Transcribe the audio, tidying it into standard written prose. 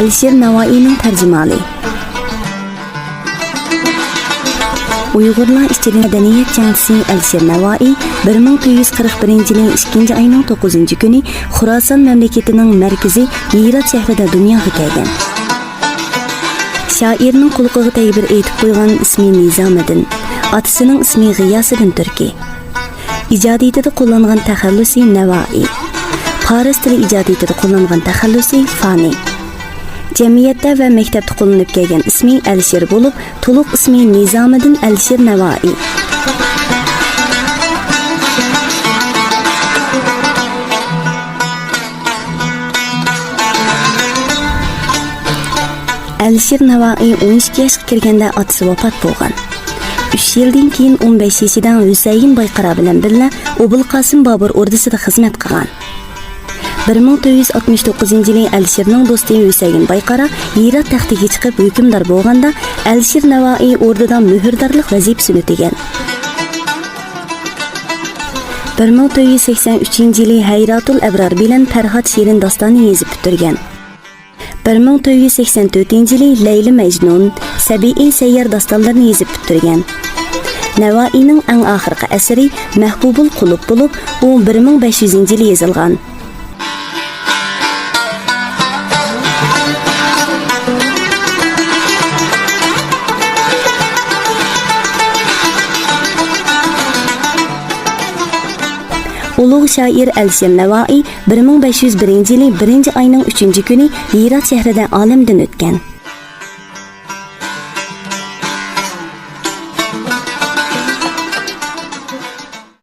Alisher Navoiyning tarjimali. Uyg'urlar ichida madaniyat jangchisi Alisher Navoiy 1941-yilning 2-oyning 9-kuni Xuroson mamlakatining markazi Hirat shahrida dunyoga kelgan. Shoirning qulog'iga taybir aytib qo'ygan ismi Nizomiddin, otasining ismi G'iyosiddin Turki. İcadiyatida qo'llangan taxallusi Navoiy. Faris tili ijodiyatida qo'llangan taxallusi Fani. Jamiyatda va maktabda qo'llanib kelgan ismi Alisher bo'lib, to'liq ismi Nizomiddin Alisher Navoiy. Alisher Navoiy 12 yoshga kirganda otasi vafot bo'lgan. 3 yildan keyin 15 yoshidan Husayn Boyqara bilan birga Obul Qosim Bobur ordisida xizmat qilgan. 1969-yili Alisherning do'sti Husayn Boyqara Hirat taxtiga chiqib hukmdor bo'lganda Alisher Navoiy ordidan muhrdorlik vazifasini o'tagan. 1983-yili Hayratul Abrar bilan Farhod Shirin dostonni yozib bitirgan. 1984-yili Leyli Majnun, Sabi'i Sayyar dostonlarini yozib bitirgan. Navoiyning eng oxirgi asari Mahbubul Qulub bo'lib, u 1500-yili yozilgan. Ulug' shoir Alisher Navoiy 1501-yili 1-oyning 3-kuni Hirat shahrida olamdan o'tgan.